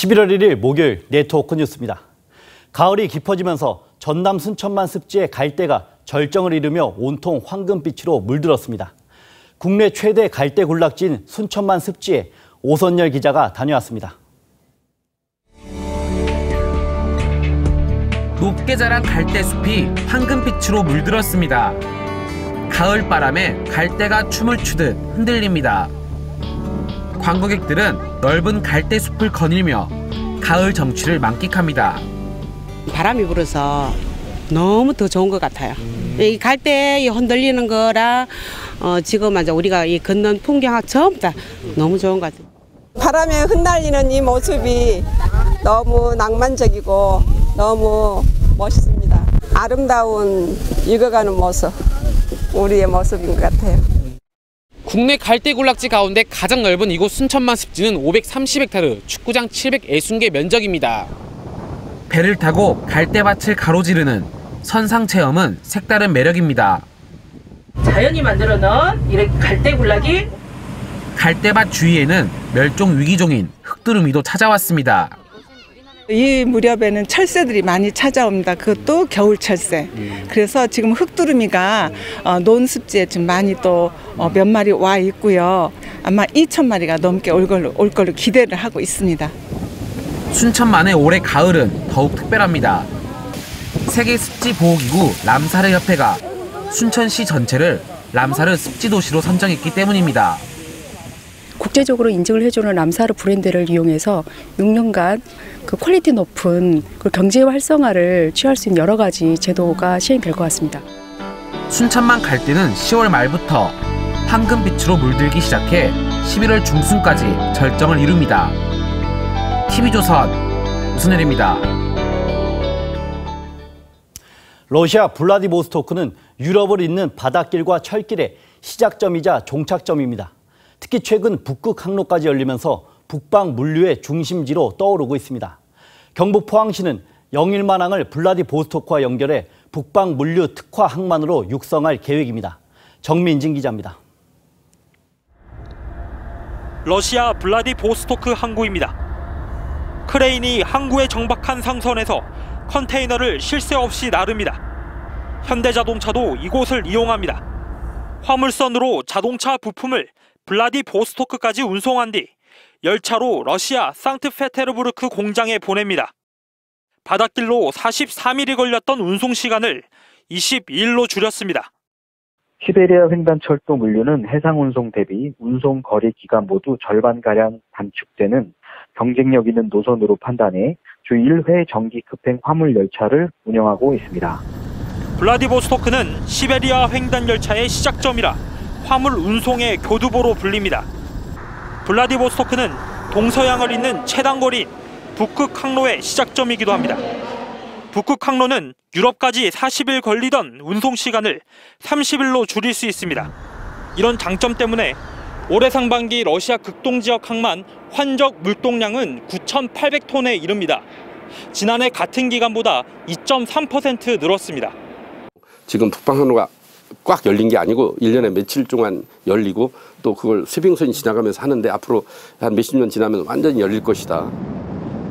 11월 1일 목요일 네트워크 뉴스입니다. 가을이 깊어지면서 전남 순천만 습지의 갈대가 절정을 이루며 온통 황금빛으로 물들었습니다. 국내 최대 갈대 군락지인 순천만 습지에 오선열 기자가 다녀왔습니다. 높게 자란 갈대숲이 황금빛으로 물들었습니다. 가을 바람에 갈대가 춤을 추듯 흔들립니다. 관광객들은 넓은 갈대숲을 거닐며 가을 정취를 만끽합니다. 바람이 불어서 너무 더 좋은 것 같아요. 이 갈대 흔들리는 거랑 지금 우리가 이 걷는 풍경하고 전부 다 너무 좋은 것 같아요. 바람에 흩날리는 이 모습이 너무 낭만적이고 너무 멋있습니다. 아름다운 익어가는 모습, 우리의 모습인 것 같아요. 국내 갈대 군락지 가운데 가장 넓은 이곳 순천만 습지는 530헥타르, 축구장 760개 면적입니다. 배를 타고 갈대밭을 가로지르는 선상 체험은 색다른 매력입니다. 자연이 만들어 놓은 이런 갈대 군락이 갈대밭 주위에는 멸종 위기종인 흑두루미도 찾아왔습니다. 이 무렵에는 철새들이 많이 찾아옵니다. 그것도 겨울 철새. 그래서 지금 흑두루미가 논습지에 지금 많이 또 몇 마리 와 있고요. 아마 2,000마리가 넘게 올 걸로 기대를 하고 있습니다. 순천만의 올해 가을은 더욱 특별합니다. 세계 습지 보호기구 람사르 협회가 순천시 전체를 람사르 습지 도시로 선정했기 때문입니다. 국제적으로 인증을 해주는 람사르 브랜드를 이용해서 6년간 그 퀄리티 높은 그 경제 활성화를 취할 수 있는 여러 가지 제도가 시행될 것 같습니다. 순천만 갈대는 10월 말부터 황금빛으로 물들기 시작해 11월 중순까지 절정을 이룹니다. TV조선 오선열입니다. 러시아 블라디보스토크는 유럽을 잇는 바닷길과 철길의 시작점이자 종착점입니다. 특히 최근 북극 항로까지 열리면서 북방 물류의 중심지로 떠오르고 있습니다. 경북 포항시는 영일만항을 블라디보스토크와 연결해 북방 물류 특화 항만으로 육성할 계획입니다. 정민진 기자입니다. 러시아 블라디보스토크 항구입니다. 크레인이 항구에 정박한 상선에서 컨테이너를 쉴 새 없이 나릅니다. 현대자동차도 이곳을 이용합니다. 화물선으로 자동차 부품을 블라디보스토크까지 운송한 뒤 열차로 러시아 상트페테르부르크 공장에 보냅니다. 바닷길로 43일이 걸렸던 운송 시간을 22일로 줄였습니다. 시베리아 횡단철도 물류는 해상 운송 대비 운송 거리 기간 모두 절반가량 단축되는 경쟁력 있는 노선으로 판단해 주 1회 정기 급행 화물 열차를 운영하고 있습니다. 블라디보스토크는 시베리아 횡단 열차의 시작점이라 화물 운송의 교두보로 불립니다. 블라디보스토크는 동서양을 잇는 최단거리인 북극 항로의 시작점이기도 합니다. 북극 항로는 유럽까지 40일 걸리던 운송 시간을 30일로 줄일 수 있습니다. 이런 장점 때문에 올해 상반기 러시아 극동 지역 항만 환적 물동량은 9,800톤에 이릅니다. 지난해 같은 기간보다 2.3% 늘었습니다. 지금 북방 항로가 꽉 열린 게 아니고 1년에 며칠 동안 열리고 또 그걸 수빙선이 지나가면서 하는데 앞으로 한 몇십 년 지나면 완전히 열릴 것이다.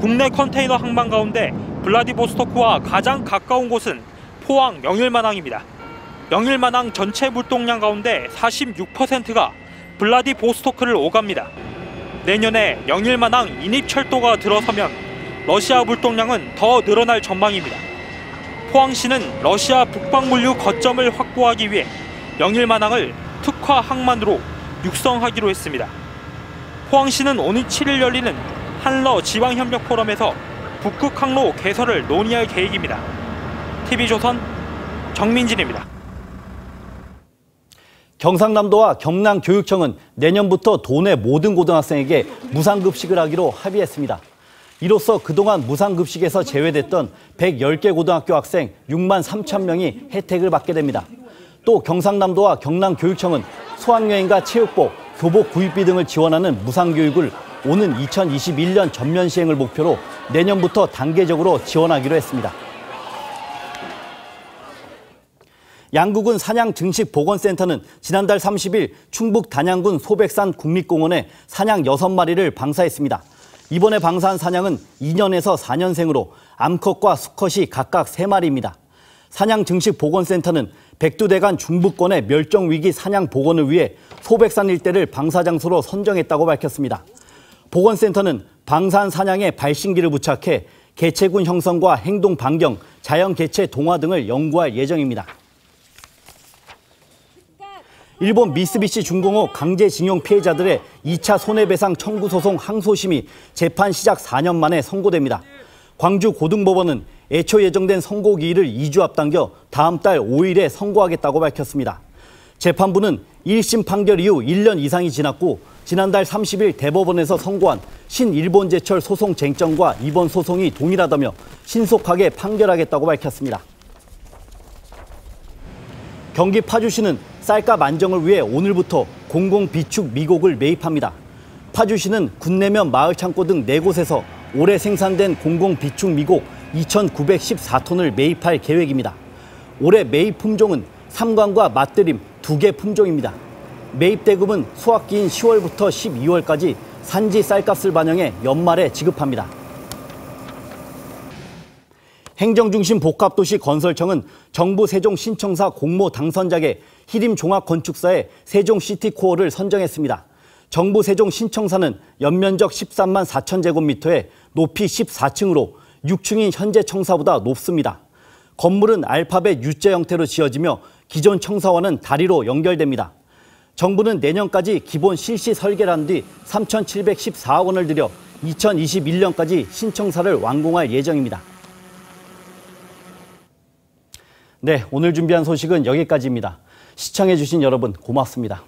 국내 컨테이너 항만 가운데 블라디보스토크와 가장 가까운 곳은 포항 영일만항입니다. 영일만항 전체 물동량 가운데 46%가 블라디보스토크를 오갑니다. 내년에 영일만항 인입철도가 들어서면 러시아 물동량은 더 늘어날 전망입니다. 포항시는 러시아 북방물류 거점을 확보하기 위해 영일만항을 특화 항만으로 육성하기로 했습니다. 포항시는 오는 7일 열리는 한러 지방협력 포럼에서 북극 항로 개설을 논의할 계획입니다. TV조선 정민진입니다. 경상남도와 경남교육청은 내년부터 도내 모든 고등학생에게 무상급식을 하기로 합의했습니다. 이로써 그동안 무상급식에서 제외됐던 110개 고등학교 학생 6만 3천 명이 혜택을 받게 됩니다. 또 경상남도와 경남교육청은 수학여행과 체육복, 교복 구입비 등을 지원하는 무상교육을 오는 2021년 전면 시행을 목표로 내년부터 단계적으로 지원하기로 했습니다. 양구군 산양증식보건센터는 지난달 30일 충북 단양군 소백산 국립공원에 산양 6마리를 방사했습니다. 이번에 방사한 사냥은 2년에서 4년생으로 암컷과 수컷이 각각 3마리입니다. 사냥 증식 보건센터는 백두대간 중부권의 멸종위기 사냥 복원을 위해 소백산 일대를 방사장소로 선정했다고 밝혔습니다. 보건센터는 방사한 사냥에 발신기를 부착해 개체군 형성과 행동 반경, 자연 개체 동화 등을 연구할 예정입니다. 일본 미쓰비시 중공업 강제징용 피해자들의 2차 손해배상 청구 소송 항소심이 재판 시작 4년 만에 선고됩니다. 광주 고등법원은 애초 예정된 선고 기일을 2주 앞당겨 다음 달 5일에 선고하겠다고 밝혔습니다. 재판부는 1심 판결 이후 1년 이상이 지났고 지난달 30일 대법원에서 선고한 신일본제철 소송 쟁점과 이번 소송이 동일하다며 신속하게 판결하겠다고 밝혔습니다. 경기 파주시는 쌀값 안정을 위해 오늘부터 공공 비축 미곡을 매입합니다. 파주시는 군내면 마을 창고 등 4곳에서 올해 생산된 공공 비축 미곡 2,914톤을 매입할 계획입니다. 올해 매입 품종은 삼광과 맛들임 2개 품종입니다. 매입 대금은 수확기인 10월부터 12월까지 산지 쌀값을 반영해 연말에 지급합니다. 행정중심 복합도시 건설청은 정부 세종 신청사 공모 당선작에 히림종합건축사의 세종시티코어를 선정했습니다. 정부 세종 신청사는 연면적 13만 4천 제곱미터에 높이 14층으로 6층인 현재 청사보다 높습니다. 건물은 알파벳 U자 형태로 지어지며 기존 청사와는 다리로 연결됩니다. 정부는 내년까지 기본 실시 설계를 한 뒤 3,714억 원을 들여 2021년까지 신청사를 완공할 예정입니다. 네, 오늘 준비한 소식은 여기까지입니다. 시청해주신 여러분 고맙습니다.